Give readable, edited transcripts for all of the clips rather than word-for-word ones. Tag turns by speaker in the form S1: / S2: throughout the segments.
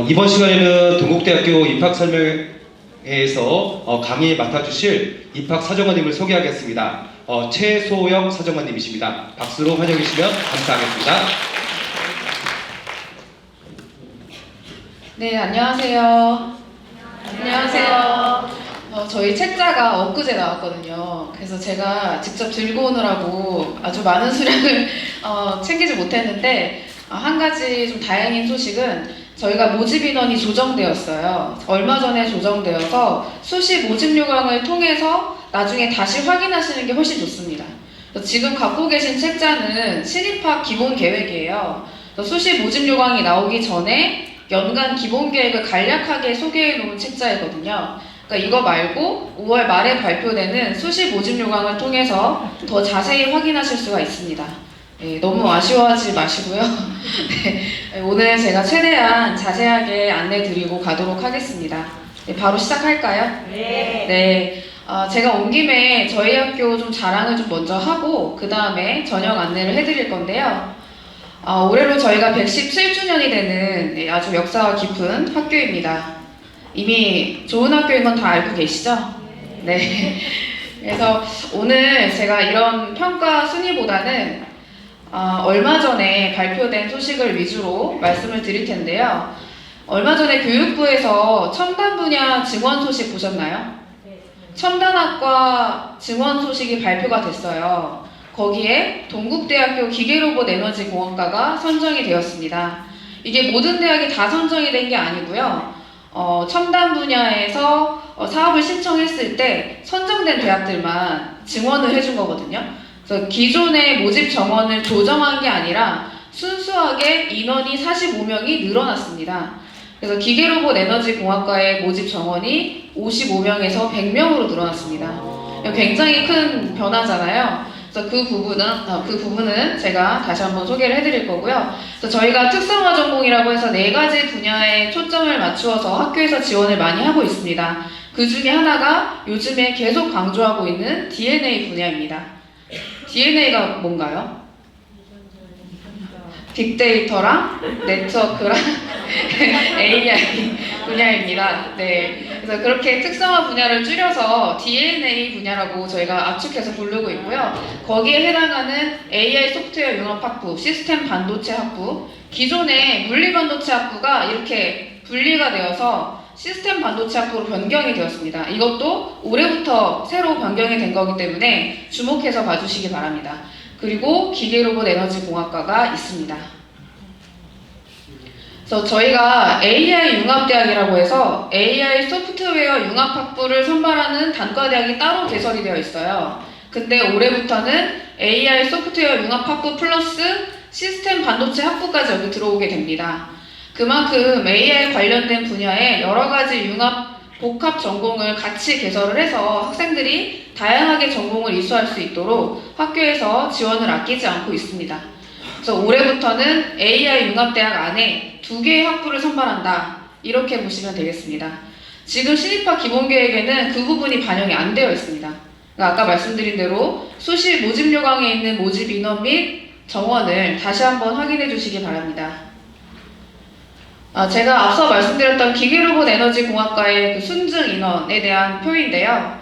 S1: 이번 시간에는 동국대학교 입학설명회에서 강의 맡아주실 입학사정관님을 소개하겠습니다. 최소영 사정관님이십니다. 박수로 환영해 주시면 감사하겠습니다.
S2: 네, 안녕하세요. 안녕하세요. 저희 책자가 엊그제 나왔거든요. 그래서 제가 직접 들고 오느라고 아주 많은 수량을 챙기지 못했는데 한 가지 좀 다행인 소식은 저희가 모집 인원이 조정되었어요. 얼마 전에 조정되어서 수시 모집 요강을 통해서 나중에 다시 확인하시는 게 훨씬 좋습니다. 지금 갖고 계신 책자는 신입학 기본 계획이에요. 수시 모집 요강이 나오기 전에 연간 기본 계획을 간략하게 소개해 놓은 책자이거든요. 그러니까 이거 말고 5월 말에 발표되는 수시 모집 요강을 통해서 더 자세히 확인하실 수가 있습니다. 네, 너무 아쉬워하지 마시고요. 네, 오늘 제가 최대한 자세하게 안내 드리고 가도록 하겠습니다. 네, 바로 시작할까요? 네. 제가 온 김에 저희 학교 좀 자랑을 좀 먼저 하고 그 다음에 저녁 안내를 해드릴 건데요. 올해로 저희가 117주년이 되는 아주 역사가 깊은 학교입니다. 이미 좋은 학교인 건 다 알고 계시죠? 네. 그래서 오늘 제가 이런 평가 순위보다는 얼마 전에 발표된 소식을 위주로 말씀을 드릴 텐데요. 얼마 전에 교육부에서 첨단 분야 증원 소식 보셨나요? 첨단학과 증원 소식이 발표가 됐어요. 거기에 동국대학교 기계로봇에너지공학과가 선정이 되었습니다. 이게 모든 대학이 다 선정이 된 게 아니고요. 첨단 분야에서 사업을 신청했을 때 선정된 대학들만 증원을 해준 거거든요. 그래서 기존의 모집 정원을 조정한 게 아니라 순수하게 인원이 45명이 늘어났습니다. 그래서 기계로봇에너지공학과의 모집 정원이 55명에서 100명으로 늘어났습니다. 굉장히 큰 변화잖아요. 그래서 그 부분은 제가 다시 한번 소개를 해드릴 거고요. 그래서 저희가 특성화 전공이라고 해서 4가지 분야에 초점을 맞추어서 학교에서 지원을 많이 하고 있습니다. 그 중에 하나가 요즘에 계속 강조하고 있는 DNA 분야입니다. DNA가 뭔가요? 빅데이터랑 네트워크랑 AI 분야입니다. 네, 그래서 그렇게 특성화 분야를 줄여서 DNA 분야라고 저희가 압축해서 부르고 있고요. 거기에 해당하는 AI 소프트웨어 융합학부, 시스템 반도체 학부, 기존의 물리반도체 학부가 이렇게 분리가 되어서 시스템 반도체 학부로 변경이 되었습니다. 이것도 올해부터 새로 변경이 된 거기 때문에 주목해서 봐주시기 바랍니다. 그리고 기계로봇에너지공학과가 있습니다. 그래서 저희가 AI 융합대학이라고 해서 AI 소프트웨어 융합학부를 선발하는 단과대학이 따로 개설이 되어 있어요. 근데 올해부터는 AI 소프트웨어 융합학부 플러스 시스템 반도체 학부까지 여기 들어오게 됩니다. 그만큼 AI 관련된 분야에 여러 가지 융합 복합 전공을 같이 개설을 해서 학생들이 다양하게 전공을 이수할 수 있도록 학교에서 지원을 아끼지 않고 있습니다. 그래서 올해부터는 AI 융합대학 안에 2개의 학부를 선발한다. 이렇게 보시면 되겠습니다. 지금 신입학 기본계획에는 그 부분이 반영이 안 되어 있습니다. 그러니까 아까 말씀드린 대로 수시 모집 요강에 있는 모집 인원 및 정원을 다시 한번 확인해 주시기 바랍니다. 제가 앞서 말씀드렸던 기계로봇에너지공학과의 그 순증 인원에 대한 표인데요.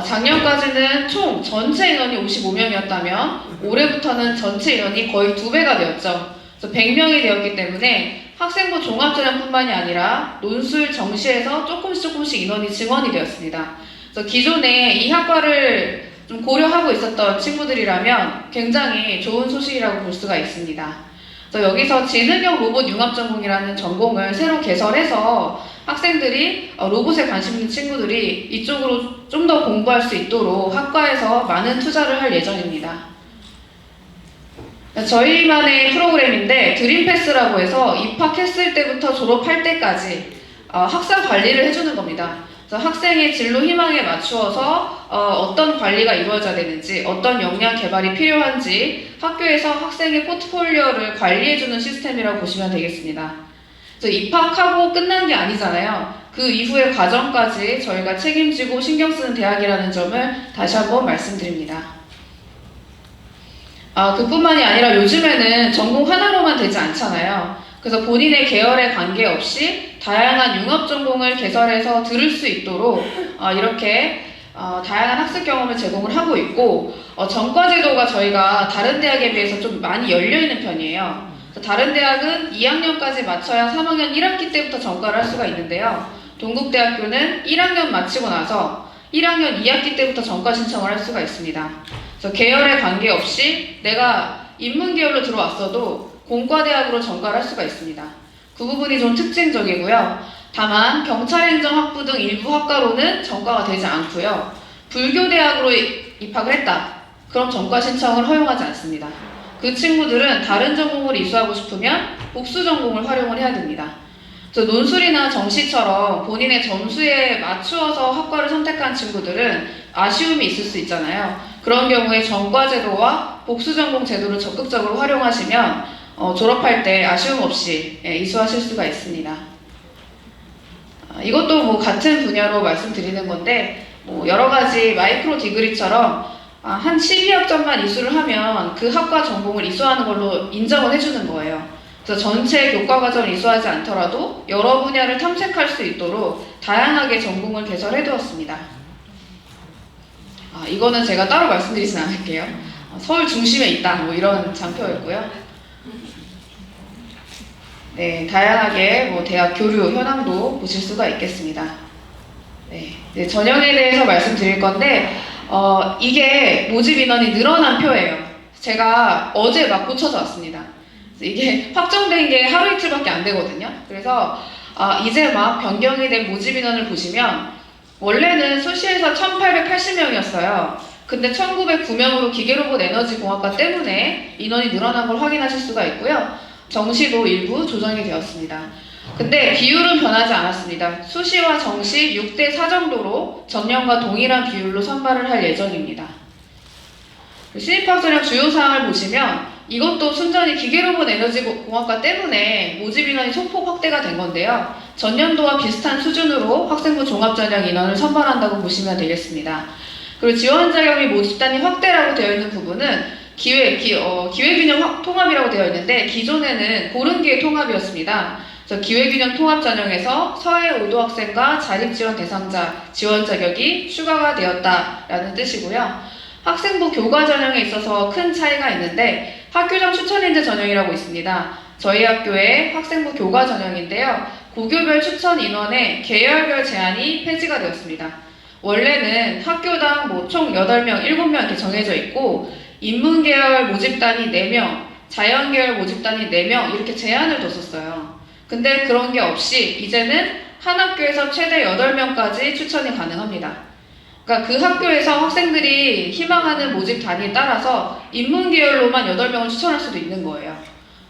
S2: 작년까지는 총 전체 인원이 55명이었다면 올해부터는 전체 인원이 거의 2배가 되었죠. 그래서 100명이 되었기 때문에 학생부 종합전형뿐만이 아니라 논술 정시에서 조금씩 인원이 증원이 되었습니다. 그래서 기존에 이 학과를 좀 고려하고 있었던 친구들이라면 굉장히 좋은 소식이라고 볼 수가 있습니다. 그래서 여기서 지능형 로봇 융합전공이라는 전공을 새로 개설해서 학생들이 로봇에 관심 있는 친구들이 이쪽으로 좀 더 공부할 수 있도록 학과에서 많은 투자를 할 예정입니다. 저희만의 프로그램인데 드림패스라고 해서 입학했을 때부터 졸업할 때까지 학사 관리를 해주는 겁니다. 그래서 학생의 진로 희망에 맞추어서 어떤 관리가 이루어져야 되는지, 어떤 역량 개발이 필요한지 학교에서 학생의 포트폴리오를 관리해주는 시스템이라고 보시면 되겠습니다. 그래서 입학하고 끝난 게 아니잖아요. 그 이후의 과정까지 저희가 책임지고 신경 쓰는 대학이라는 점을 다시 한번 말씀드립니다. 그뿐만이 아니라 요즘에는 전공 하나로만 되지 않잖아요. 그래서 본인의 계열에 관계없이 다양한 융합 전공을 개설해서 들을 수 있도록 이렇게 다양한 학습 경험을 제공을 하고 있고 전과제도가 저희가 다른 대학에 비해서 좀 많이 열려있는 편이에요. 다른 대학은 2학년까지 마쳐야 3학년 1학기 때부터 전과를 할 수가 있는데요. 동국대학교는 1학년 마치고 나서 1학년 2학기 때부터 전과 신청을 할 수가 있습니다. 그래서 계열에 관계없이 내가 인문계열로 들어왔어도 공과대학으로 전과를 할 수가 있습니다. 그 부분이 좀 특징적이고요. 다만 경찰행정학부 등 일부 학과로는 전과가 되지 않고요. 불교대학으로 입학을 했다. 그럼 전과 신청을 허용하지 않습니다. 그 친구들은 다른 전공을 이수하고 싶으면 복수 전공을 활용을 해야 됩니다. 그래서 논술이나 정시처럼 본인의 점수에 맞추어서 학과를 선택한 친구들은 아쉬움이 있을 수 있잖아요. 그런 경우에 전과제도와 복수전공 제도를 적극적으로 활용하시면 졸업할 때 아쉬움 없이 이수하실 수가 있습니다. 이것도 뭐 같은 분야로 말씀드리는 건데 여러 가지 마이크로 디그리처럼 한 12학점만 이수를 하면 그 학과 전공을 이수하는 걸로 인정을 해주는 거예요. 그래서 전체 교과과정을 이수하지 않더라도 여러 분야를 탐색할 수 있도록 다양하게 전공을 개설해 두었습니다. 이거는 제가 따로 말씀드리진 않을게요. 서울 중심에 있다 뭐 이런 장표였고요. 네, 다양하게 대학 교류 현황도 보실 수가 있겠습니다. 네, 전형에 대해서 말씀드릴 건데 이게 모집 인원이 늘어난 표예요. 제가 어제 막 고쳐서 왔습니다. 이게 확정된 게 하루 이틀밖에 안 되거든요. 그래서 이제 막 변경이 된 모집 인원을 보시면 원래는 수시에서 1880명이었어요. 근데 1909명으로 기계로봇 에너지 공학과 때문에 인원이 늘어난 걸 확인하실 수가 있고요. 정시도 일부 조정이 되었습니다. 근데 비율은 변하지 않았습니다. 수시와 정시 6대4 정도로 전년과 동일한 비율로 선발을 할 예정입니다. 신입학전형 주요사항을 보시면 이것도 순전히 기계로봇 에너지 공학과 때문에 모집 인원이 소폭 확대가 된 건데요. 전년도와 비슷한 수준으로 학생부 종합전형 인원을 선발한다고 보시면 되겠습니다. 그리고 지원 자격 및 모집 단위 확대라고 되어 있는 부분은 기회균형 통합이라고 되어 있는데 기존에는 고른기회 통합이었습니다. 그래서 기회균형 통합 전형에서 서해 5도 학생과 자립지원 대상자 지원 자격이 추가가 되었다라는 뜻이고요. 학생부 교과 전형에 있어서 큰 차이가 있는데 학교장 추천인재 전형이라고 있습니다. 저희 학교의 학생부 교과 전형인데요. 고교별 추천 인원의 계열별 제한이 폐지가 되었습니다. 원래는 학교당 총 8명, 7명 이렇게 정해져 있고 인문계열 모집단이 4명, 자연계열 모집단이 4명 이렇게 제한을 뒀었어요. 근데 그런 게 없이 이제는 한 학교에서 최대 8명까지 추천이 가능합니다. 그러니까 그 학교에서 학생들이 희망하는 모집 단위에 따라서 인문계열로만 8명을 추천할 수도 있는 거예요.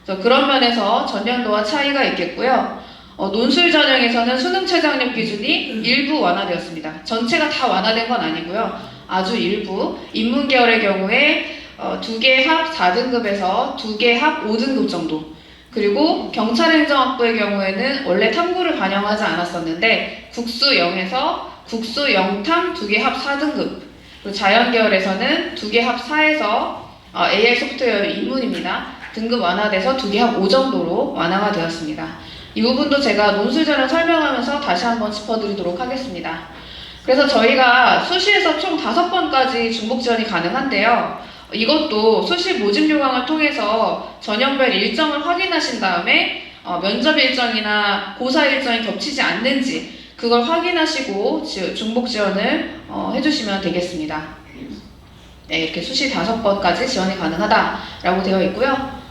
S2: 그래서 그런 면에서 전년도와 차이가 있겠고요. 논술 전형에서는 수능 최저학력 기준이 일부 완화되었습니다. 전체가 다 완화된 건 아니고요. 아주 일부 인문계열의 경우에 2개 합 4등급에서 2개 합 5등급 정도, 그리고 경찰행정학부의 경우에는 원래 탐구를 반영하지 않았었는데 국수 0에서 국수 0탐 2개 합 4등급, 그리고 자연계열에서는 2개 합 4에서 AI 소프트웨어 입문입니다. 등급 완화돼서 2개 합 5 정도로 완화가 되었습니다. 이 부분도 제가 논술전을 설명하면서 다시 한번 짚어드리도록 하겠습니다. 그래서 저희가 수시에서 총 5번까지 중복 지원이 가능한데요. 이것도 수시 모집 요강을 통해서 전형별 일정을 확인하신 다음에 면접 일정이나 고사 일정이 겹치지 않는지 그걸 확인하시고 중복 지원을 해주시면 되겠습니다. 네, 이렇게 수시 5번까지 지원이 가능하다라고 되어 있고요.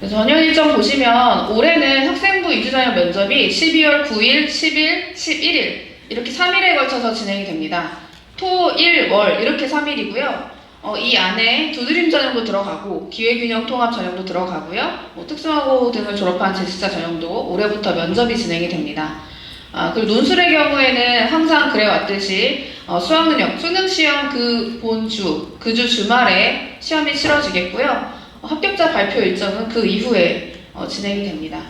S2: 네. 전형 일정 보시면 올해는 학생부 2주 전형 면접이 12월 9일, 10일, 11일 이렇게 3일에 걸쳐서 진행이 됩니다. 토, 일, 월 이렇게 3일이고요. 이 안에 두드림 전형도 들어가고 기회균형 통합 전형도 들어가고요. 특성화고 등을 졸업한 재직자 전형도 올해부터 면접이 진행이 됩니다. 그리고 논술의 경우에는 항상 그래왔듯이 수학능력, 수능시험 그 주 주말에 시험이 치러지겠고요. 합격자 발표 일정은 그 이후에 진행이 됩니다.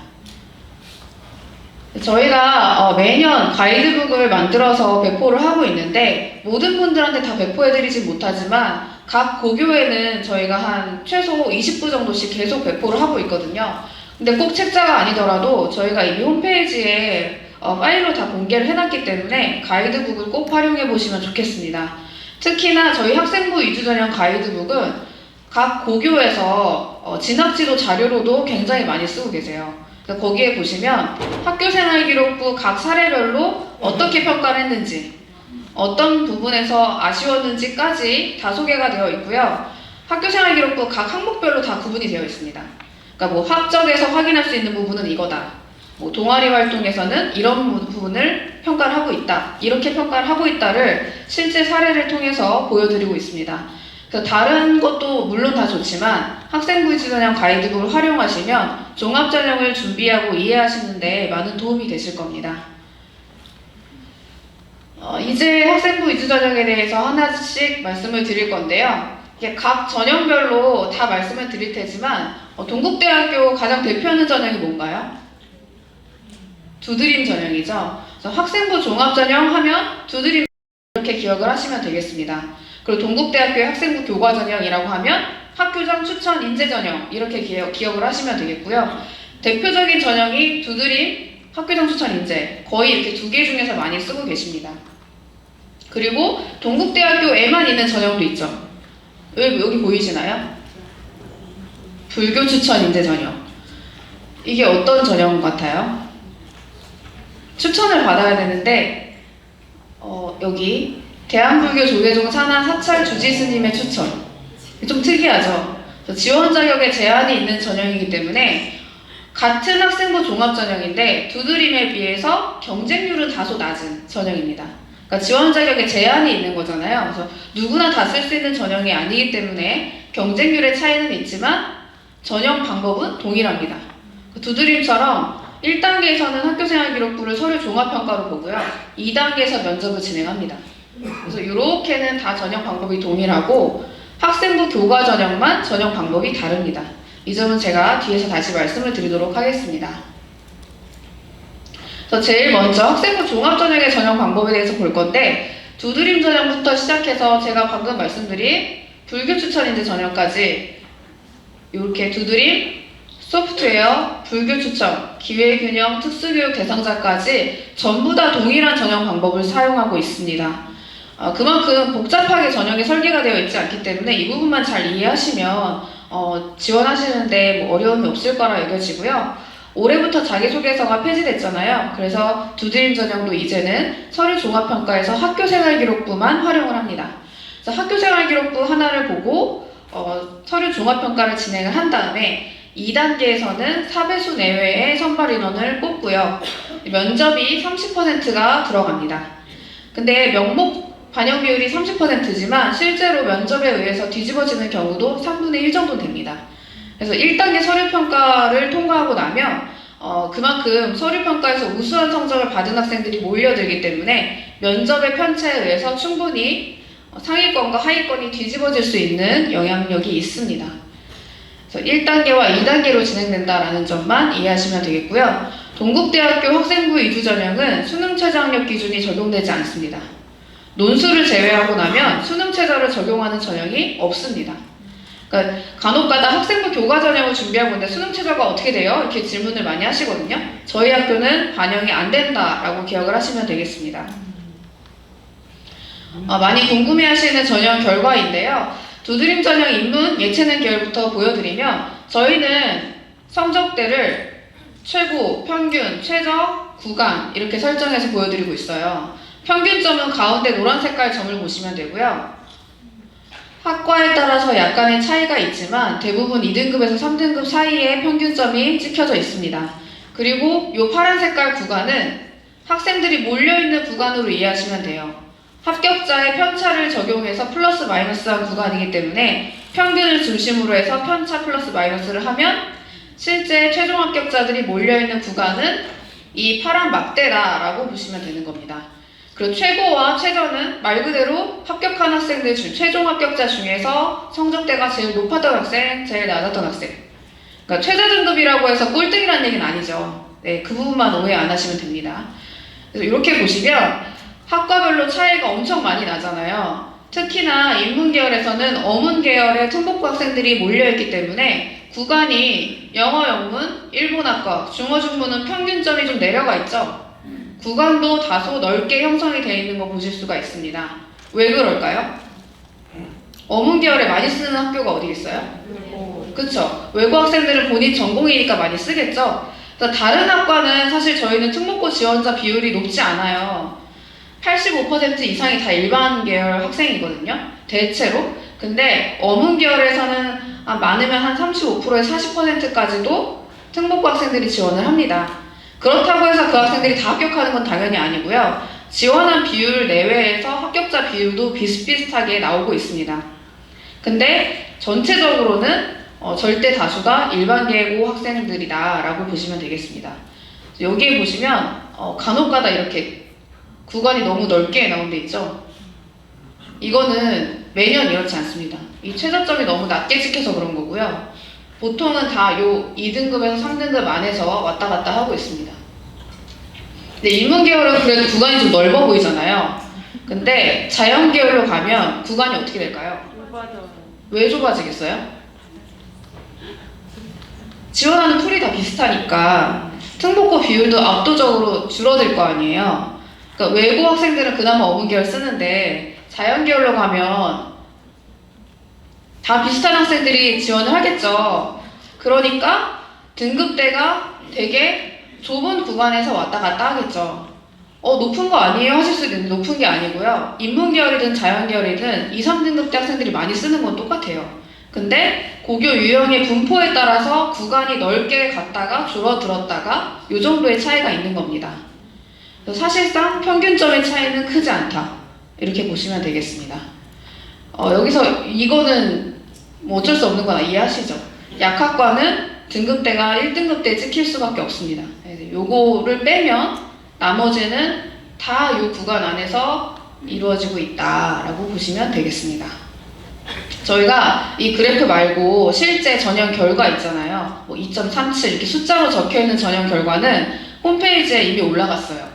S2: 저희가 매년 가이드북을 만들어서 배포를 하고 있는데 모든 분들한테 다 배포해드리진 못하지만 각 고교에는 저희가 한 최소 20부 정도씩 계속 배포를 하고 있거든요. 근데 꼭 책자가 아니더라도 저희가 이미 홈페이지에 파일로 다 공개를 해놨기 때문에 가이드북을 꼭 활용해 보시면 좋겠습니다. 특히나 저희 학생부 위주 전형 가이드북은 각 고교에서 진학지도 자료로도 굉장히 많이 쓰고 계세요. 그래서 거기에 보시면 학교생활기록부 각 사례별로 어떻게 평가를 했는지, 어떤 부분에서 아쉬웠는지까지 다 소개가 되어 있고요. 학교생활기록부 각 항목별로 다 구분이 되어 있습니다. 그러니까 뭐 학적에서 확인할 수 있는 부분은 이거다. 뭐 동아리 활동에서는 이런 부분을 평가를 하고 있다. 이렇게 평가를 하고 있다를 실제 사례를 통해서 보여드리고 있습니다. 그래서 다른 것도 물론 다 좋지만 학생부 위주 전형 가이드북을 활용하시면 종합 전형을 준비하고 이해하시는 데 많은 도움이 되실 겁니다. 이제 학생부 위주 전형에 대해서 하나씩 말씀을 드릴 건데요. 이게 각 전형별로 다 말씀을 드릴 테지만 동국대학교 가장 대표하는 전형이 뭔가요? 두드림 전형이죠. 그래서 학생부 종합 전형 하면 두드림 이렇게 기억을 하시면 되겠습니다. 그리고 동국대학교의 학생부 교과 전형이라고 하면 학교장 추천 인재 전형 이렇게 기억을 하시면 되겠고요. 대표적인 전형이 두드림, 학교장 추천 인재 거의 이렇게 두 개 중에서 많이 쓰고 계십니다. 그리고 동국대학교에만 있는 전형도 있죠. 여기 보이시나요? 불교 추천 인재 전형. 이게 어떤 전형 같아요? 추천을 받아야 되는데 여기 대한불교 조계종 산하 사찰 주지 스님의 추천. 좀 특이하죠? 지원 자격에 제한이 있는 전형이기 때문에 같은 학생부 종합 전형인데 두드림에 비해서 경쟁률은 다소 낮은 전형입니다. 그러니까 지원 자격에 제한이 있는 거잖아요. 그래서 누구나 다 쓸 수 있는 전형이 아니기 때문에 경쟁률의 차이는 있지만 전형 방법은 동일합니다. 두드림처럼 1단계에서는 학교생활기록부를 서류 종합평가로 보고요. 2단계에서 면접을 진행합니다. 그래서 이렇게는 다 전형 방법이 동일하고 학생부 교과 전형만 전형 방법이 다릅니다. 이 점은 제가 뒤에서 다시 말씀을 드리도록 하겠습니다. 그래서 제일 먼저 학생부 종합 전형의 전형 방법에 대해서 볼 건데 두드림 전형부터 시작해서 제가 방금 말씀드린 불교 추천인재 전형까지 이렇게 두드림, 소프트웨어, 불교 추천, 기회균형, 특수교육 대상자까지 전부 다 동일한 전형 방법을 사용하고 있습니다. 그만큼 복잡하게 전형이 설계가 되어 있지 않기 때문에 이 부분만 잘 이해하시면 지원하시는데 뭐 어려움이 없을 거라 여겨지고요. 올해부터 자기소개서가 폐지됐잖아요. 그래서 두드림 전형도 이제는 서류 종합평가에서 학교생활기록부만 활용을 합니다. 그래서 학교생활기록부 하나를 보고 서류 종합평가를 진행을 한 다음에 2단계에서는 4배수 내외의 선발 인원을 뽑고요. 면접이 30%가 들어갑니다. 근데 명목 반영 비율이 30%지만 실제로 면접에 의해서 뒤집어지는 경우도 3분의 1 정도 됩니다. 그래서 1단계 서류평가를 통과하고 나면 그만큼 서류평가에서 우수한 성적을 받은 학생들이 몰려들기 때문에 면접의 편차에 의해서 충분히 상위권과 하위권이 뒤집어질 수 있는 영향력이 있습니다. 그래서 1단계와 2단계로 진행된다라는 점만 이해하시면 되겠고요. 동국대학교 학생부 위주 전형은 수능 최저 학력 기준이 적용되지 않습니다. 논술을 제외하고 나면 수능 최저를 적용하는 전형이 없습니다. 그러니까 간혹가다 학생부 교과 전형을 준비하고 있는데 수능 최저가 어떻게 돼요? 이렇게 질문을 많이 하시거든요. 저희 학교는 반영이 안 된다라고 기억을 하시면 되겠습니다. 많이 궁금해하시는 전형 결과인데요. 두드림 전형 인문 예체능 계열부터 보여드리면 저희는 성적대를 최고, 평균, 최저, 구간 이렇게 설정해서 보여드리고 있어요. 평균점은 가운데 노란 색깔 점을 보시면 되고요. 학과에 따라서 약간의 차이가 있지만 대부분 2등급에서 3등급 사이에 평균점이 찍혀져 있습니다. 그리고 이 파란 색깔 구간은 학생들이 몰려있는 구간으로 이해하시면 돼요. 합격자의 편차를 적용해서 플러스 마이너스한 구간이기 때문에 평균을 중심으로 해서 편차 플러스 마이너스를 하면 실제 최종 합격자들이 몰려있는 구간은 이 파란 막대다라고 보시면 되는 겁니다. 그리고 최고와 최저는 말 그대로 합격한 학생들 중 최종 합격자 중에서 성적대가 제일 높았던 학생, 제일 낮았던 학생. 그러니까 최저 등급이라고 해서 꼴등이라는 얘기는 아니죠. 네, 그 부분만 오해 안 하시면 됩니다. 그래서 이렇게 보시면 학과별로 차이가 엄청 많이 나잖아요. 특히나 인문 계열에서는 어문 계열의 특목고 학생들이 몰려있기 때문에 구간이 영어, 영문, 일본어과, 중어, 중문은 평균점이 좀 내려가 있죠. 구간도 다소 넓게 형성이 되어 있는 거 보실 수가 있습니다. 왜 그럴까요? 어문 계열에 많이 쓰는 학교가 어디 있어요? 그쵸? 외국 학생들은 본인 전공이니까 많이 쓰겠죠? 그래서 다른 학과는 사실 저희는 특목고 지원자 비율이 높지 않아요. 85% 이상이 다 일반 계열 학생이거든요. 대체로. 근데 어문 계열에서는 많으면 한 35%에서 40%까지도 특목고 학생들이 지원을 합니다. 그렇다고 해서 그 학생들이 다 합격하는 건 당연히 아니고요. 지원한 비율 내외에서 합격자 비율도 비슷비슷하게 나오고 있습니다. 근데 전체적으로는 절대 다수가 일반계고 학생들이다 라고 보시면 되겠습니다. 여기에 보시면 간혹가다 이렇게 구간이 너무 넓게 나온 데 있죠. 이거는 매년 이렇지 않습니다. 이 최저점이 너무 낮게 찍혀서 그런 거고요. 보통은 다 요 2등급에서 3등급 안에서 왔다 갔다 하고 있습니다. 근데 인문계열은 그래도 구간이 좀 넓어 보이잖아요. 근데 자연계열로 가면 구간이 어떻게 될까요? 왜 좁아지겠어요? 지원하는 풀이 다 비슷하니까 특목고 비율도 압도적으로 줄어들 거 아니에요. 그러니까 외고 학생들은 그나마 어문계열 쓰는데 자연계열로 가면 다 비슷한 학생들이 지원을 하겠죠. 그러니까 등급대가 되게 좁은 구간에서 왔다 갔다 하겠죠. 높은 거 아니에요? 하실 수도 있는데 높은 게 아니고요. 인문계열이든 자연계열이든 2, 3등급대 학생들이 많이 쓰는 건 똑같아요. 근데 고교 유형의 분포에 따라서 구간이 넓게 갔다가 줄어들었다가 이 정도의 차이가 있는 겁니다. 그래서 사실상 평균점의 차이는 크지 않다. 이렇게 보시면 되겠습니다. 여기서 이거는 뭐 어쩔 수 없는 거나 이해하시죠? 약학과는 등급대가 1등급대에 찍힐 수밖에 없습니다. 요거를 빼면 나머지는 다 이 구간 안에서 이루어지고 있다라고 보시면 되겠습니다. 저희가 이 그래프 말고 실제 전형 결과 있잖아요. 뭐 2.37 이렇게 숫자로 적혀있는 전형 결과는 홈페이지에 이미 올라갔어요.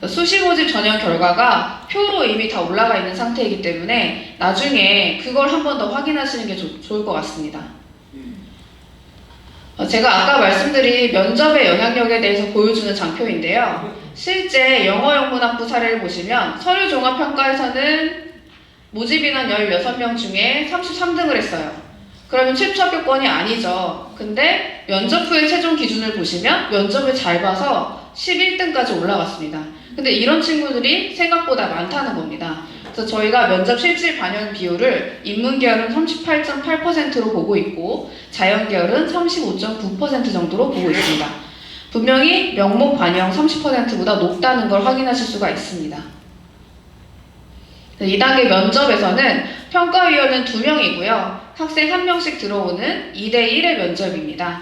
S2: 수시모집 전형 결과가 표로 이미 다 올라가 있는 상태이기 때문에 나중에 그걸 한 번 더 확인하시는 게 좋을 것 같습니다. 제가 아까 말씀드린 면접의 영향력에 대해서 보여주는 장표인데요. 실제 영어영문학부 사례를 보시면 서류종합평가에서는 모집 인원 16명 중에 33등을 했어요. 그러면 최초 합격권이 아니죠. 근데 면접 후의 최종 기준을 보시면 면접을 잘 봐서 11등까지 올라갔습니다. 근데 이런 친구들이 생각보다 많다는 겁니다. 그래서 저희가 면접 실질 반영 비율을 인문계열은 38.8%로 보고 있고 자연계열은 35.9% 정도로 보고 있습니다. 분명히 명목 반영 30%보다 높다는 걸 확인하실 수가 있습니다. 2단계 면접에서는 평가위원은 2명이고요. 학생 1명씩 들어오는 2대1의 면접입니다.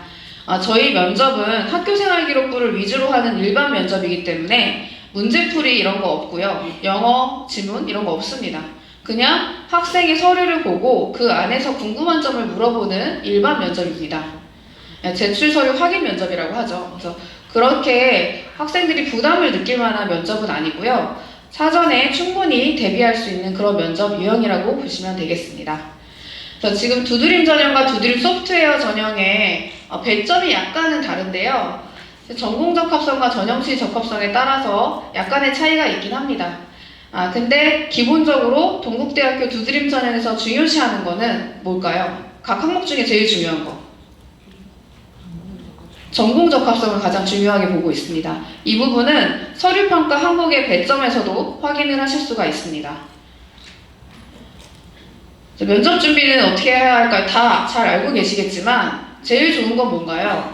S2: 저희 면접은 학교생활기록부를 위주로 하는 일반 면접이기 때문에 문제풀이 이런 거 없고요. 영어, 지문 이런 거 없습니다. 그냥 학생의 서류를 보고 그 안에서 궁금한 점을 물어보는 일반 면접입니다. 제출 서류 확인 면접이라고 하죠. 그래서 그렇게 학생들이 부담을 느낄 만한 면접은 아니고요. 사전에 충분히 대비할 수 있는 그런 면접 유형이라고 보시면 되겠습니다. 그래서 지금 두드림 전형과 두드림 소프트웨어 전형의 배점이 약간은 다른데요. 전공 적합성과 전형치 적합성에 따라서 약간의 차이가 있긴 합니다. 근데 기본적으로 동국대학교 두드림 전형에서 중요시하는 거는 뭘까요? 각 항목 중에 제일 중요한 거. 전공 적합성을 가장 중요하게 보고 있습니다. 이 부분은 서류평가 항목의 배점에서도 확인을 하실 수가 있습니다. 면접 준비는 어떻게 해야 할까요? 다 잘 알고 계시겠지만 제일 좋은 건 뭔가요?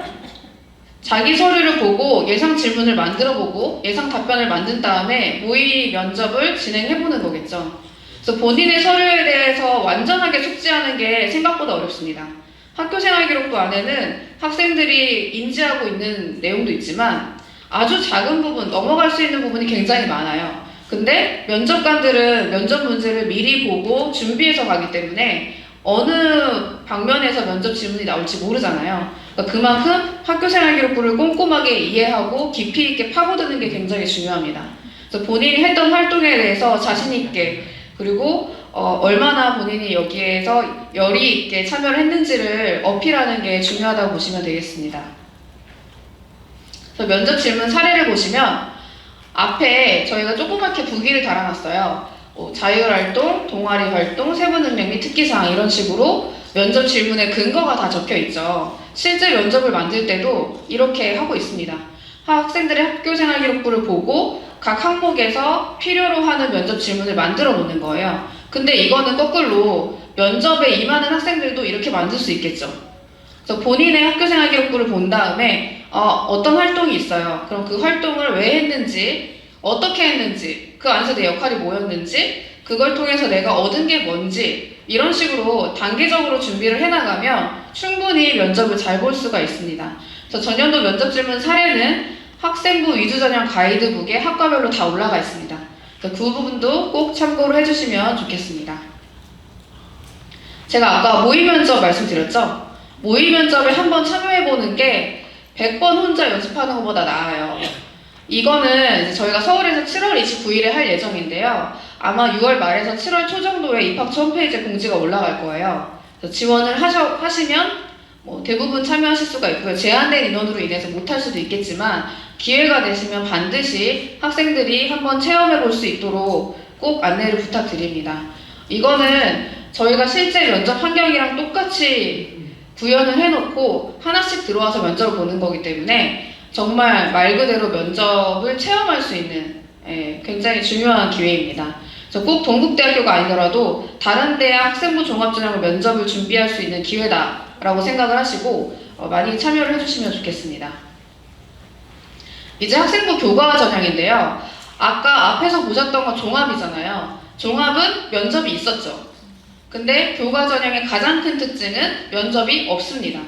S2: 자기 서류를 보고 예상 질문을 만들어보고 예상 답변을 만든 다음에 모의 면접을 진행해보는 거겠죠. 그래서 본인의 서류에 대해서 완전하게 숙지하는 게 생각보다 어렵습니다. 학교생활기록부 안에는 학생들이 인지하고 있는 내용도 있지만 아주 작은 부분, 넘어갈 수 있는 부분이 굉장히 많아요. 근데 면접관들은 면접 문제를 미리 보고 준비해서 가기 때문에 어느 방면에서 면접 질문이 나올지 모르잖아요. 그러니까 그만큼 학교생활기록부를 꼼꼼하게 이해하고 깊이 있게 파고드는 게 굉장히 중요합니다. 그래서 본인이 했던 활동에 대해서 자신 있게 그리고 얼마나 본인이 여기에서 열의 있게 참여를 했는지를 어필하는 게 중요하다고 보시면 되겠습니다. 그래서 면접 질문 사례를 보시면 앞에 저희가 조그맣게 부기를 달아놨어요. 자율활동, 동아리활동, 세부능력 및 특기사항 이런 식으로 면접 질문에 근거가 다 적혀 있죠. 실제 면접을 만들 때도 이렇게 하고 있습니다. 학생들의 학교생활 기록부를 보고 각 항목에서 필요로 하는 면접 질문을 만들어 놓는 거예요. 근데 이거는 거꾸로 면접에 임하는 학생들도 이렇게 만들 수 있겠죠. 그래서 본인의 학교생활 기록부를 본 다음에 어떤 활동이 있어요. 그럼 그 활동을 왜 했는지, 어떻게 했는지, 그 안에서 내 역할이 뭐였는지, 그걸 통해서 내가 얻은 게 뭔지 이런 식으로 단계적으로 준비를 해나가면 충분히 면접을 잘 볼 수가 있습니다. 그래서 전년도 면접 질문 사례는 학생부 위주전형 가이드북에 학과별로 다 올라가 있습니다. 그 부분도 꼭 참고를 해주시면 좋겠습니다. 제가 아까 모의 면접 말씀드렸죠? 모의 면접에 한번 참여해보는 게 100번 혼자 연습하는 것보다 나아요. 이거는 이제 저희가 서울에서 7월 29일에 할 예정인데요. 아마 6월 말에서 7월 초 정도에 입학처 홈페이지에 공지가 올라갈 거예요. 그래서 지원을 하시면 대부분 참여하실 수가 있고요. 제한된 인원으로 인해서 못할 수도 있겠지만 기회가 되시면 반드시 학생들이 한번 체험해 볼 수 있도록 꼭 안내를 부탁드립니다. 이거는 저희가 실제 면접 환경이랑 똑같이 구현을 해놓고 하나씩 들어와서 면접을 보는 거기 때문에 정말 말 그대로 면접을 체험할 수 있는 굉장히 중요한 기회입니다. 그래서 꼭 동국대학교가 아니더라도 다른 대학 학생부 종합전형을 면접을 준비할 수 있는 기회다라고 생각을 하시고 많이 참여를 해주시면 좋겠습니다. 이제 학생부 교과 전형인데요. 아까 앞에서 보셨던 건 종합이잖아요. 종합은 면접이 있었죠. 근데 교과 전형의 가장 큰 특징은 면접이 없습니다.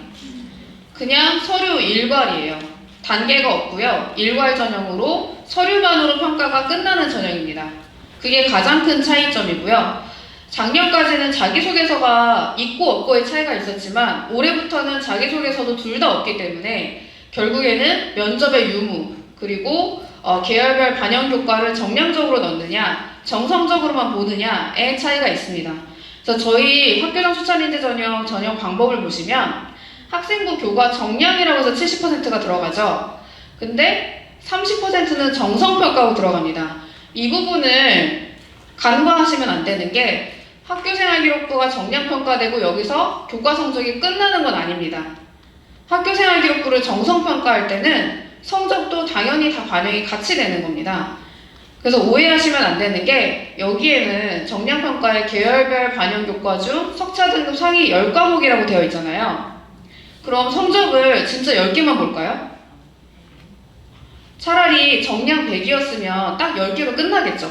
S2: 그냥 서류 일괄이에요. 단계가 없고요. 일괄 전형으로 서류만으로 평가가 끝나는 전형입니다. 그게 가장 큰 차이점이고요. 작년까지는 자기소개서가 있고 없고의 차이가 있었지만 올해부터는 자기소개서도 둘 다 없기 때문에 결국에는 면접의 유무 그리고 계열별 반영 교과를 정량적으로 넣느냐 정성적으로만 보느냐의 차이가 있습니다. 그래서 저희 학교장 추천인재 전형 방법을 보시면 학생부 교과 정량이라고 해서 70%가 들어가죠. 근데 30%는 정성평가로 들어갑니다. 이 부분을 간과하시면 안 되는 게 학교생활기록부가 정량평가되고 여기서 교과 성적이 끝나는 건 아닙니다. 학교생활기록부를 정성평가할 때는 성적도 당연히 다 반영이 같이 되는 겁니다. 그래서 오해하시면 안 되는 게 여기에는 정량평가의 계열별 반영 교과 중 석차 등급 상위 10과목이라고 되어 있잖아요. 그럼 성적을 진짜 10개만 볼까요? 차라리 정량 100이었으면 딱 10개로 끝나겠죠.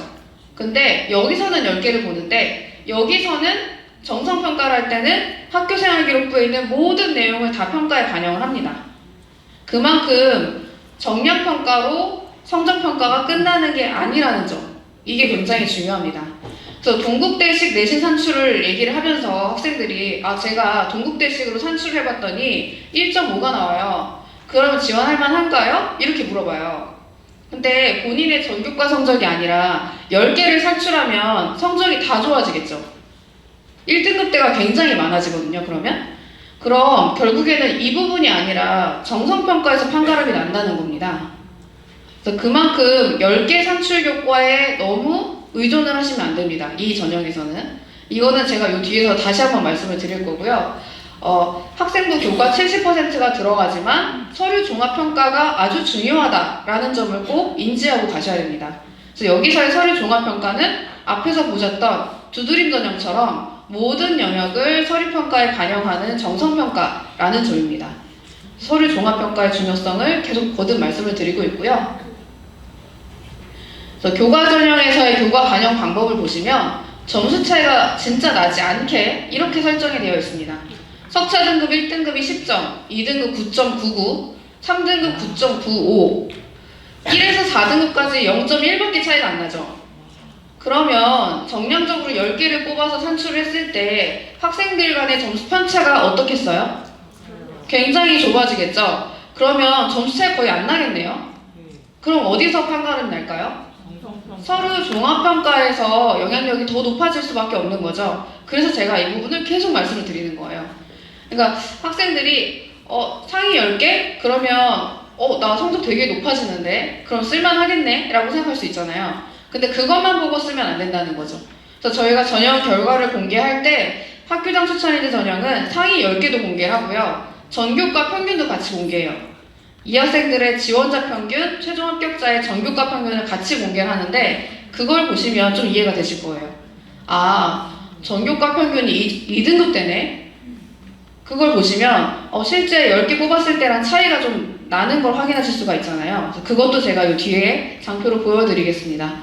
S2: 근데 여기서는 10개를 보는데 여기서는 정성평가를 할 때는 학교생활기록부에 있는 모든 내용을 다 평가에 반영을 합니다. 그만큼 정량평가로 성적평가가 끝나는 게 아니라는 점, 이게 굉장히 중요합니다. 그래서 동국대식 내신 산출을 얘기를 하면서 학생들이 제가 동국대식으로 산출을 해봤더니 1.5가 나와요. 그러면 지원할 만한가요? 이렇게 물어봐요. 근데 본인의 전교과 성적이 아니라 10개를 산출하면 성적이 다 좋아지겠죠. 1등급대가 굉장히 많아지거든요, 그러면. 그럼 결국에는 이 부분이 아니라 정성평가에서 판가름이 난다는 겁니다. 그래서 그만큼 10개 산출 교과에 너무 의존을 하시면 안 됩니다. 이 전형에서는. 이거는 제가 요 뒤에서 다시 한번 말씀을 드릴 거고요. 학생부 교과 70%가 들어가지만 서류 종합평가가 아주 중요하다라는 점을 꼭 인지하고 가셔야 됩니다. 그래서 여기서의 서류 종합평가는 앞에서 보셨던 두드림 전형처럼 모든 영역을 서류평가에 반영하는 정성평가라는 점입니다. 서류 종합평가의 중요성을 계속 거듭 말씀을 드리고 있고요. 그래서 교과 전형에서의 교과 반영 방법을 보시면 점수 차이가 진짜 나지 않게 이렇게 설정이 되어 있습니다. 석차 등급 1등급이 10점, 2등급 9.99, 3등급 9.95, 1에서 4등급까지 0.1밖에 차이가 안 나죠. 그러면 정량적으로 10개를 뽑아서 산출을 했을 때 학생들 간의 점수 편차가 어떻겠어요? 굉장히 좁아지겠죠? 그러면 점수 차이 거의 안 나겠네요? 그럼 어디서 판가름 날까요? 서류 종합평가에서 영향력이 더 높아질 수밖에 없는 거죠. 그래서 제가 이 부분을 계속 말씀을 드리는 거예요. 그러니까 학생들이 상위 10개? 그러면 나 성적 되게 높아지는데? 그럼 쓸만하겠네? 라고 생각할 수 있잖아요. 근데 그것만 보고 쓰면 안 된다는 거죠. 그래서 저희가 전형 결과를 공개할 때 학교장 추천인재 전형은 상위 10개도 공개하고요. 전교과 평균도 같이 공개해요. 이 학생들의 지원자 평균, 최종 합격자의 전교과 평균을 같이 공개하는데 그걸 보시면 좀 이해가 되실 거예요. 전교과 평균이 2등급 되네? 그걸 보시면 실제 10개 뽑았을 때랑 차이가 좀 나는 걸 확인하실 수가 있잖아요. 그래서 그것도 제가 이 뒤에 장표로 보여드리겠습니다.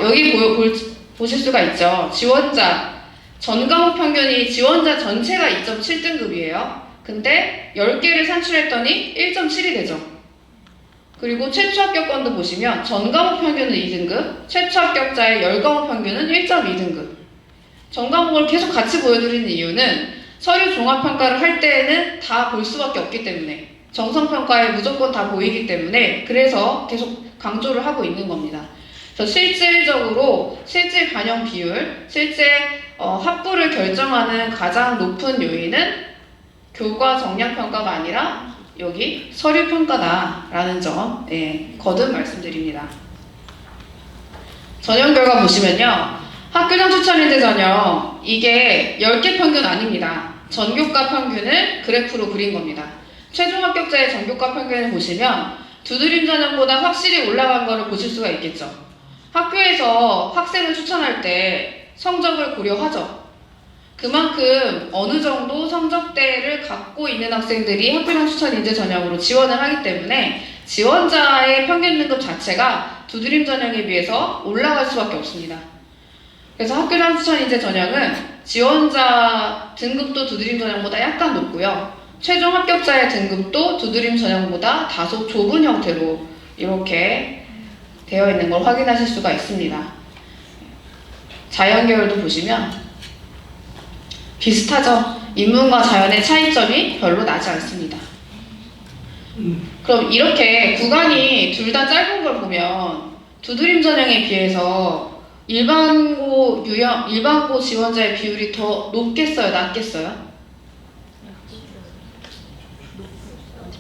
S2: 여기 보실 수가 있죠. 지원자, 전 과목 평균이 지원자 전체가 2.7등급이에요. 근데 10개를 산출했더니 1.7이 되죠. 그리고 최초 합격권도 보시면 전 과목 평균은 2등급, 최초 합격자의 10과목 평균은 1.2등급. 전 과목을 계속 같이 보여드리는 이유는 서류 종합평가를 할 때에는 다 볼 수밖에 없기 때문에 정성평가에 무조건 다 보이기 때문에 그래서 계속 강조를 하고 있는 겁니다. 그래서 실질적으로 실질 반영 비율, 실제 합부를 결정하는 가장 높은 요인은 교과 정량평가가 아니라 여기 서류평가다라는 점 거듭 말씀드립니다. 전형 결과 보시면요. 학교장 추천인재 전형 이게 10개 평균 아닙니다. 전교과 평균을 그래프로 그린 겁니다. 최종 합격자의 전교과 평균을 보시면 두드림 전형보다 확실히 올라간 거를 보실 수가 있겠죠. 학교에서 학생을 추천할 때 성적을 고려하죠. 그만큼 어느 정도 성적대를 갖고 있는 학생들이 학교장 추천인재 전형으로 지원을 하기 때문에 지원자의 평균 등급 자체가 두드림 전형에 비해서 올라갈 수밖에 없습니다. 그래서 학교장 추천인재 전형은 지원자 등급도 두드림 전형보다 약간 높고요. 최종 합격자의 등급도 두드림 전형보다 다소 좁은 형태로 이렇게 되어 있는 걸 확인하실 수가 있습니다. 자연계열도 보시면 비슷하죠. 인문과 자연의 차이점이 별로 나지 않습니다. 그럼 이렇게 구간이 둘 다 짧은 걸 보면 두드림 전형에 비해서 일반고 지원자의 비율이 더 높겠어요? 낮겠어요?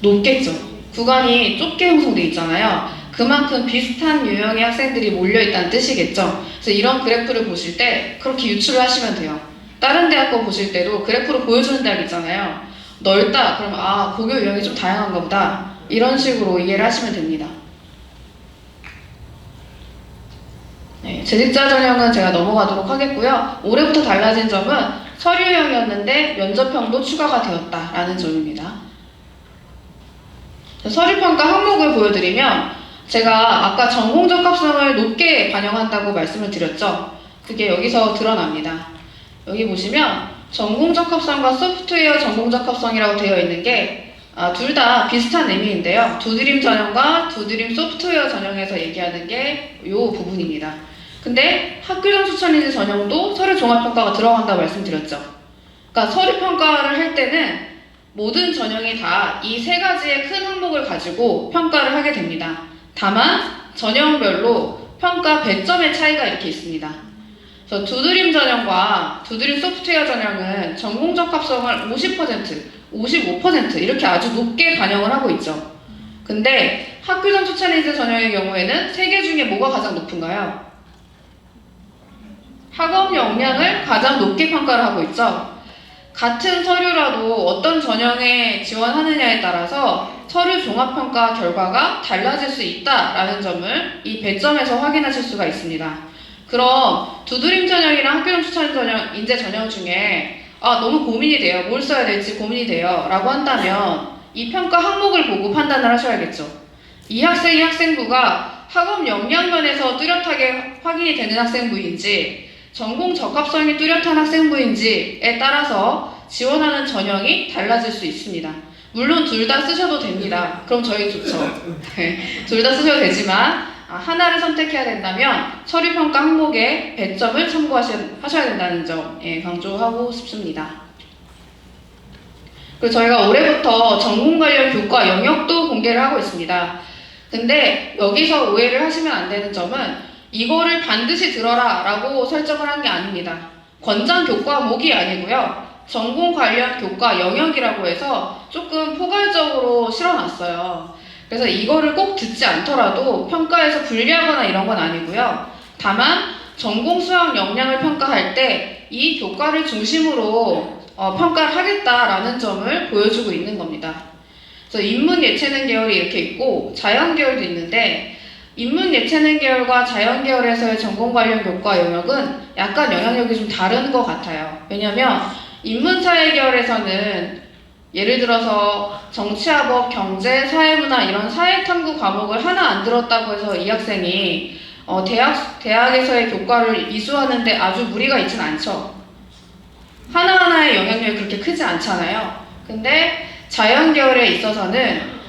S2: 높겠죠. 구간이 좁게 형성되어 있잖아요. 그만큼 비슷한 유형의 학생들이 몰려있다는 뜻이겠죠. 그래서 이런 그래프를 보실 때 그렇게 유추를 하시면 돼요. 다른 대학 거 보실 때도 그래프로 보여주는 대학 있잖아요. 넓다. 그러면 고교 유형이 좀 다양한가 보다. 이런 식으로 이해를 하시면 됩니다. 재직자 전형은 제가 넘어가도록 하겠고요. 올해부터 달라진 점은 서류형이었는데 면접형도 추가가 되었다라는 점입니다. 서류평가 항목을 보여드리면 제가 아까 전공적 합성을 높게 반영한다고 말씀을 드렸죠. 그게 여기서 드러납니다. 여기 보시면 전공적 합성과 소프트웨어 전공적 합성이라고 되어 있는 게 둘 다 비슷한 의미인데요. 두드림 전형과 두드림 소프트웨어 전형에서 얘기하는 게 이 부분입니다. 근데 학교장 추천인재 전형도 서류 종합평가가 들어간다고 말씀드렸죠. 그러니까 서류평가를 할 때는 모든 전형이 다 이 세 가지의 큰 항목을 가지고 평가를 하게 됩니다. 다만 전형별로 평가 배점의 차이가 이렇게 있습니다. 그래서 두드림 전형과 두드림 소프트웨어 전형은 전공적 합성을 50%, 55% 이렇게 아주 높게 반영을 하고 있죠. 근데 학교장 추천인재 전형의 경우에는 세 개 중에 뭐가 가장 높은가요? 학업 역량을 가장 높게 평가를 하고 있죠. 같은 서류라도 어떤 전형에 지원하느냐에 따라서 서류 종합평가 결과가 달라질 수 있다라는 점을 이 배점에서 확인하실 수가 있습니다. 그럼 두드림 전형이랑 학교장 추천 전형, 인재 전형 중에 너무 고민이 돼요. 뭘 써야 될지 고민이 돼요. 라고 한다면 이 평가 항목을 보고 판단을 하셔야겠죠. 이 학생이 학생부가 학업 역량 면에서 뚜렷하게 확인이 되는 학생부인지 전공 적합성이 뚜렷한 학생부인지에 따라서 지원하는 전형이 달라질 수 있습니다. 물론 둘 다 쓰셔도 됩니다. 그럼 저희 좋죠. 둘 다 쓰셔도 되지만 하나를 선택해야 된다면 서류평가 항목의 배점을 참고하셔야 된다는 점 강조하고 싶습니다. 그리고 저희가 올해부터 전공 관련 교과 영역도 공개를 하고 있습니다. 근데 여기서 오해를 하시면 안 되는 점은 이거를 반드시 들어라 라고 설정을 한 게 아닙니다. 권장 교과목이 아니고요. 전공 관련 교과 영역이라고 해서 조금 포괄적으로 실어놨어요. 그래서 이거를 꼭 듣지 않더라도 평가에서 불리하거나 이런 건 아니고요. 다만 전공 수학 역량을 평가할 때 이 교과를 중심으로 평가를 하겠다라는 점을 보여주고 있는 겁니다. 그래서 인문 예체능 계열이 이렇게 있고 자연 계열도 있는데 인문 예체능 계열과 자연 계열에서의 전공 관련 교과 영역은 약간 영향력이 좀 다른 것 같아요. 왜냐면 인문사회 계열에서는 예를 들어서 정치화법, 경제, 사회문화 이런 사회탐구 과목을 하나 안 들었다고 해서 이 학생이 대학에서의 교과를 이수하는데 아주 무리가 있진 않죠. 하나하나의 영향력이 그렇게 크지 않잖아요. 근데 자연 계열에 있어서는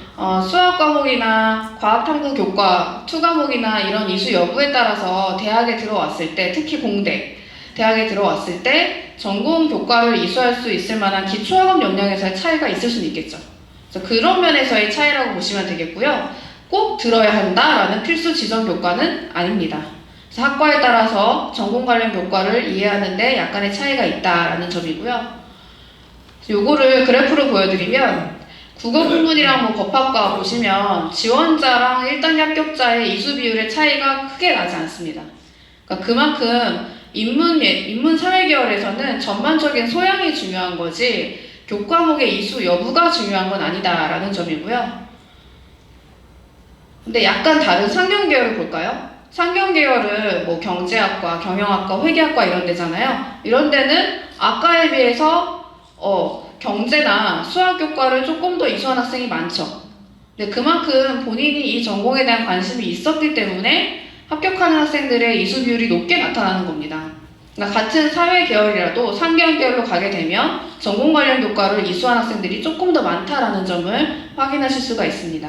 S2: 수학 과목이나 과학 탐구 교과, 투 과목이나 이런 이수 여부에 따라서 대학에 들어왔을 때, 특히 공대, 대학에 들어왔을 때 전공 교과를 이수할 수 있을 만한 기초학업 역량에서의 차이가 있을 수는 있겠죠. 그래서 그런 면에서의 차이라고 보시면 되겠고요. 꼭 들어야 한다라는 필수 지정 교과는 아닙니다. 그래서 학과에 따라서 전공 관련 교과를 이해하는데 약간의 차이가 있다라는 점이고요. 요거를 그래프로 보여드리면 국어 국문이랑 뭐 법학과 보시면 지원자랑 1단계 합격자의 이수 비율의 차이가 크게 나지 않습니다. 그러니까 그만큼 인문 사회 계열에서는 전반적인 소양이 중요한 거지 교과목의 이수 여부가 중요한 건 아니다라는 점이고요. 근데 약간 다른 상경 계열을 볼까요? 상경 계열은 뭐 경제학과, 경영학과, 회계학과 이런 데잖아요. 이런 데는 아까에 비해서 경제나 수학 교과를 조금 더 이수한 학생이 많죠. 근데 그만큼 본인이 이 전공에 대한 관심이 있었기 때문에 합격하는 학생들의 이수 비율이 높게 나타나는 겁니다. 그러니까 같은 사회 계열이라도 상경 계열로 가게 되면 전공 관련 교과를 이수한 학생들이 조금 더 많다라는 점을 확인하실 수가 있습니다.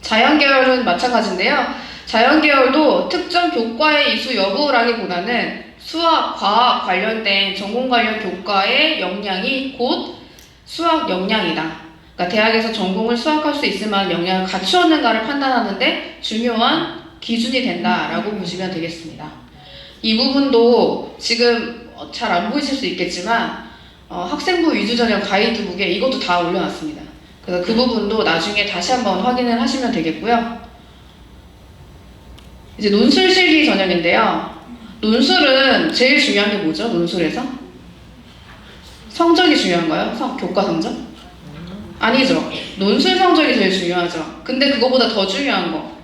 S2: 자연 계열은 마찬가지인데요. 자연 계열도 특정 교과의 이수 여부라기보다는 수학, 과학 관련된 전공 관련 교과의 역량이 곧 수학 역량이다. 그러니까 대학에서 전공을 수학할 수 있을 만한 역량을 갖추었는가를 판단하는데 중요한 기준이 된다라고 보시면 되겠습니다. 이 부분도 지금 잘 안 보이실 수 있겠지만 학생부 위주 전형 가이드북에 이것도 다 올려놨습니다. 그래서 그 부분도 나중에 다시 한번 확인을 하시면 되겠고요. 이제 논술 실기 전형인데요. 논술은 제일 중요한 게 뭐죠? 논술에서? 성적이 중요한가요? 교과 성적? 아니죠. 논술 성적이 제일 중요하죠. 근데 그거보다 더 중요한 거.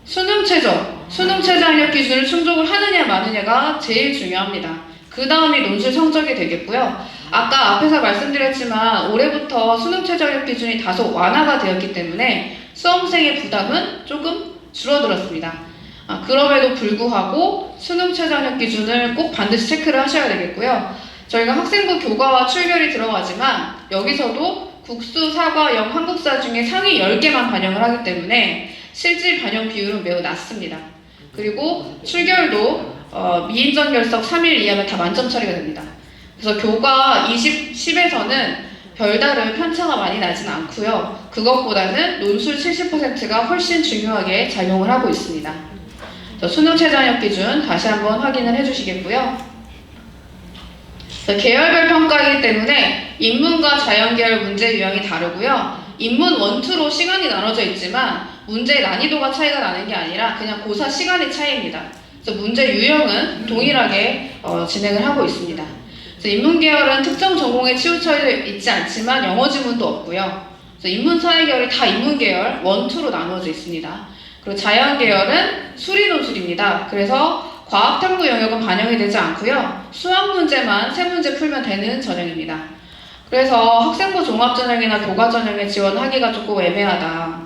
S2: 수능 최저. 수능 최저 학력 기준을 충족을 하느냐 마느냐가 제일 중요합니다. 그 다음이 논술 성적이 되겠고요. 아까 앞에서 말씀드렸지만 올해부터 수능 최저 학력 기준이 다소 완화가 되었기 때문에 수험생의 부담은 조금 줄어들었습니다. 그럼에도 불구하고 수능 최저 학력 기준을 꼭 반드시 체크를 하셔야 되겠고요. 저희가 학생부 교과와 출결이 들어가지만 여기서도 국수, 사과, 영, 한국사 중에 상위 10개만 반영을 하기 때문에 실질 반영 비율은 매우 낮습니다. 그리고 출결도 미인전 결석 3일 이하면 다 만점 처리가 됩니다. 그래서 교과 10에서는 별다른 편차가 많이 나진 않고요. 그것보다는 논술 70%가 훨씬 중요하게 작용을 하고 있습니다. 수능 최저 학력 기준 다시 한번 확인을 해주시겠고요. 계열별 평가이기 때문에 인문과 자연 계열 문제 유형이 다르고요. 인문 1, 2로 시간이 나눠져 있지만 문제의 난이도가 차이가 나는 게 아니라 그냥 고사 시간의 차이입니다. 그래서 문제 유형은 동일하게 진행을 하고 있습니다. 그래서 인문 계열은 특정 전공에 치우쳐 있지 않지만 영어 지문도 없고요. 그래서 인문 사회 계열이 다 인문 계열 1, 2로 나누어져 있습니다. 그리고 자연 계열은 수리 논술입니다. 그래서 과학 탐구 영역은 반영이 되지 않고요. 수학 문제만 3문제 풀면 되는 전형입니다. 그래서 학생부 종합전형이나 교과전형에 지원하기가 조금 애매하다.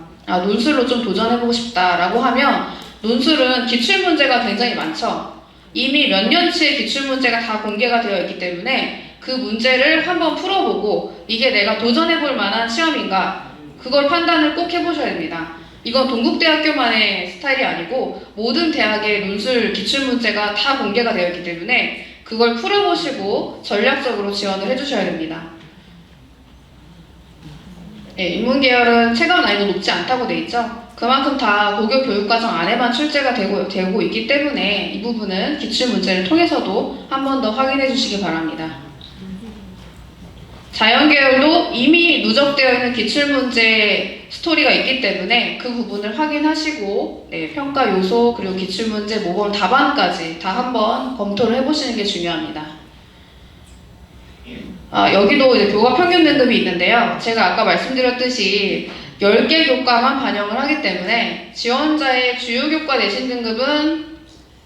S2: 논술로 좀 도전해보고 싶다라고 하면 논술은 기출문제가 굉장히 많죠. 이미 몇 년치의 기출문제가 다 공개가 되어 있기 때문에 그 문제를 한번 풀어보고 이게 내가 도전해볼 만한 시험인가 그걸 판단을 꼭 해보셔야 됩니다. 이건 동국대학교만의 스타일이 아니고 모든 대학의 논술 기출문제가 다 공개가 되어 있기 때문에 그걸 풀어보시고 전략적으로 지원을 해주셔야 됩니다. 인문계열은 체감 난이도 높지 않다고 돼 있죠. 그만큼 다 고교 교육과정 안에만 출제가 되고 있기 때문에 이 부분은 기출문제를 통해서도 한 번 더 확인해 주시기 바랍니다. 자연계열도 이미 누적되어 있는 기출문제 스토리가 있기 때문에 그 부분을 확인하시고 평가 요소 그리고 기출문제 모범 답안까지 다 한번 검토를 해보시는 게 중요합니다. 여기도 이제 교과 평균 등급이 있는데요. 제가 아까 말씀드렸듯이 10개 교과만 반영을 하기 때문에 지원자의 주요 교과 내신 등급은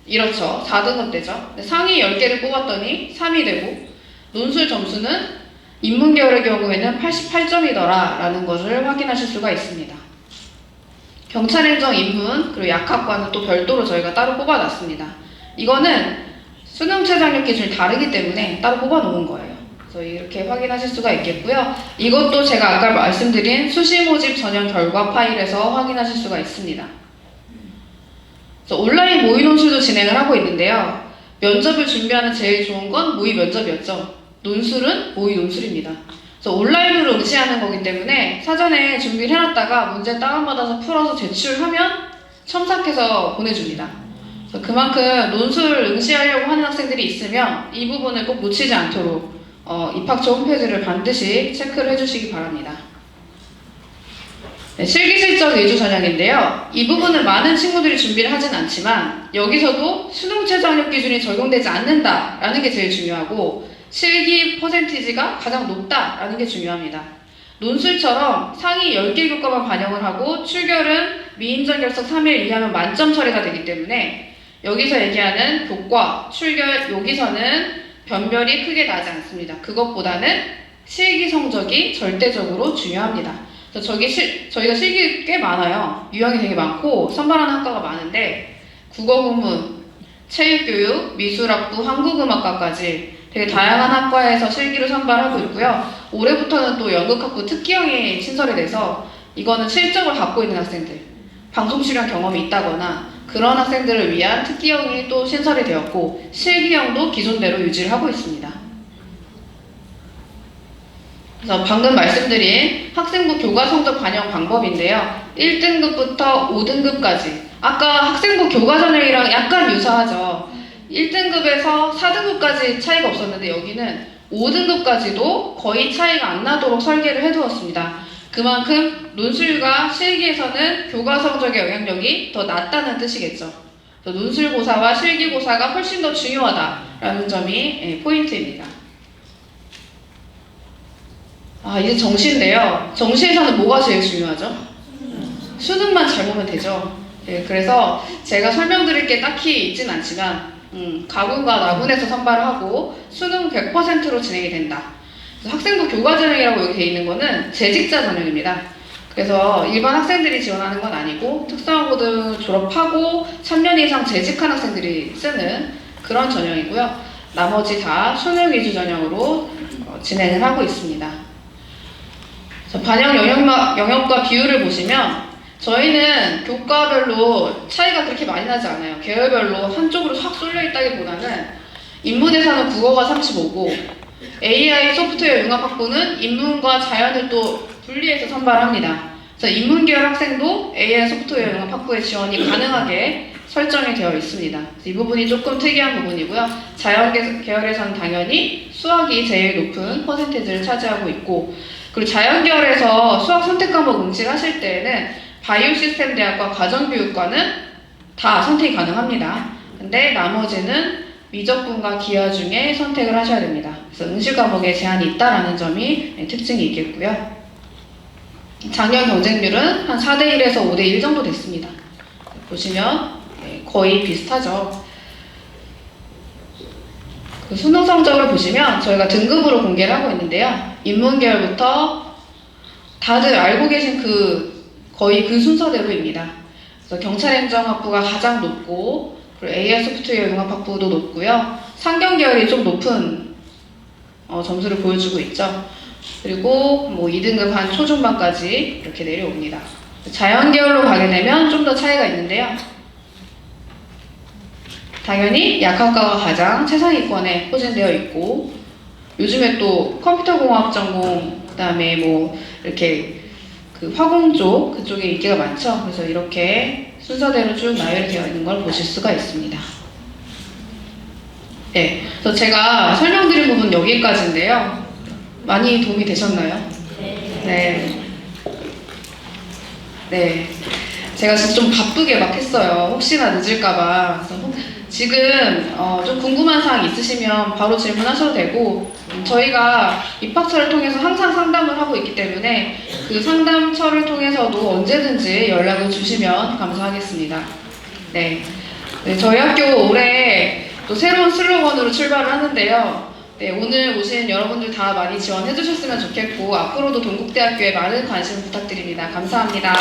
S2: 이렇죠. 4등급 되죠. 상위 10개를 뽑았더니 3이 되고 논술 점수는 인문계열의 경우에는 88점이더라 라는 것을 확인하실 수가 있습니다. 경찰행정 인문 그리고 약학과는 또 별도로 저희가 따로 뽑아놨습니다. 이거는 수능 최저학력 기준이 다르기 때문에 따로 뽑아놓은 거예요. 그래서 이렇게 확인하실 수가 있겠고요. 이것도 제가 아까 말씀드린 수시 모집 전형 결과 파일에서 확인하실 수가 있습니다. 그래서 온라인 모의 논술도 진행을 하고 있는데요. 면접을 준비하는 제일 좋은 건 모의 면접이었죠. 논술은 모의 논술입니다. 그래서 온라인으로 응시하는 거기 때문에 사전에 준비를 해놨다가 문제 다운받아서 풀어서 제출하면 첨삭해서 보내줍니다. 그래서 그만큼 논술 응시하려고 하는 학생들이 있으면 이 부분을 꼭 놓치지 않도록 입학처 홈페이지를 반드시 체크를 해주시기 바랍니다. 실기실적 위주 전형인데요. 이 부분은 많은 친구들이 준비를 하진 않지만 여기서도 수능 최저학력 기준이 적용되지 않는다라는 게 제일 중요하고 실기 퍼센티지가 가장 높다라는 게 중요합니다. 논술처럼 상위 10개 교과만 반영을 하고 출결은 미인전 결석 3일 이하면 만점 처리가 되기 때문에 여기서 얘기하는 교과, 출결 여기서는 변별이 크게 나지 않습니다. 그것보다는 실기 성적이 절대적으로 중요합니다. 그래서 저희가 실기 꽤 많아요. 유형이 되게 많고 선발하는 학과가 많은데 국어국문, 체육교육, 미술학부, 한국음악과까지 되게 다양한 학과에서 실기를 선발하고 있고요. 올해부터는 또 연극학부 특기형이 신설이 돼서 이거는 실적을 갖고 있는 학생들, 방송 출연 경험이 있다거나 그런 학생들을 위한 특기형이 또 신설이 되었고 실기형도 기존대로 유지를 하고 있습니다. 그래서 방금 말씀드린 학생부 교과 성적 반영 방법인데요. 1등급부터 5등급까지 아까 학생부 교과 전형이랑 약간 유사하죠. 1등급에서 4등급까지 차이가 없었는데 여기는 5등급까지도 거의 차이가 안 나도록 설계를 해두었습니다. 그만큼 논술과 실기에서는 교과 성적의 영향력이 더 낮다는 뜻이겠죠. 논술고사와 실기고사가 훨씬 더 중요하다라는 점이 포인트입니다. 이제 정시인데요. 정시에서는 뭐가 제일 중요하죠? 수능만 잘 보면 되죠. 그래서 제가 설명드릴 게 딱히 있진 않지만 가군과 나군에서 선발을 하고 수능 100%로 진행이 된다. 학생부 교과 전형이라고 여기 되어 있는 거는 재직자 전형입니다. 그래서 일반 학생들이 지원하는 건 아니고 특성화고등 졸업하고 3년 이상 재직한 학생들이 쓰는 그런 전형이고요. 나머지 다 수능 위주 전형으로 진행을 하고 있습니다. 반영 영역과 비율을 보시면 저희는 교과별로 차이가 그렇게 많이 나지 않아요. 계열별로 한쪽으로 확 쏠려 있다기보다는 인문에서는 국어가 35고 AI 소프트웨어 융합학부는 인문과 자연을 또 분리해서 선발합니다. 그래서 인문계열 학생도 AI 소프트웨어 융합학부에 지원이 가능하게 설정이 되어 있습니다. 이 부분이 조금 특이한 부분이고요. 자연계열에서는 당연히 수학이 제일 높은 퍼센테이지를 차지하고 있고 그리고 자연계열에서 수학 선택 과목 응시를 하실 때에는 바이오시스템 대학과 가정교육과는 다 선택이 가능합니다. 근데 나머지는 미적분과 기하 중에 선택을 하셔야 됩니다. 그래서 응시 과목에 제한이 있다라는 점이 특징이 있겠고요. 작년 경쟁률은 한 4대1에서 5대1 정도 됐습니다. 보시면 거의 비슷하죠. 그 수능 성적을 보시면 저희가 등급으로 공개를 하고 있는데요. 인문계열부터 다들 알고 계신 거의 그 순서대로입니다. 그래서 경찰행정학부가 가장 높고 그리고 AI 소프트웨어 융합학부도 높고요. 상경계열이 좀 높은 점수를 보여주고 있죠. 그리고 2등급 한 초중반까지 이렇게 내려옵니다. 자연계열로 가게 되면 좀 더 차이가 있는데요. 당연히 약학과가 가장 최상위권에 포진되어 있고 요즘에 또 컴퓨터공학 전공 그다음에 이렇게 그 화공 쪽 그쪽에 인기가 많죠. 그래서 이렇게 순서대로 쭉 나열이 되어 있는 걸 보실 수가 있습니다. 네, 그래서 제가 설명드린 부분 여기까지인데요. 많이 도움이 되셨나요? 네. 네. 제가 진짜 좀 바쁘게 막 했어요. 혹시나 늦을까봐. 그래서 지금 좀 궁금한 사항 있으시면 바로 질문하셔도 되고, 저희가 입학처를 통해서 항상 상담을 하고 있기 때문에 그 상담처를 통해서도 언제든지 연락을 주시면 감사하겠습니다. 네. 네, 저희 학교 올해 또 새로운 슬로건으로 출발을 하는데요. 네, 오늘 오신 여러분들 다 많이 지원해 주셨으면 좋겠고, 앞으로도 동국대학교에 많은 관심 부탁드립니다. 감사합니다.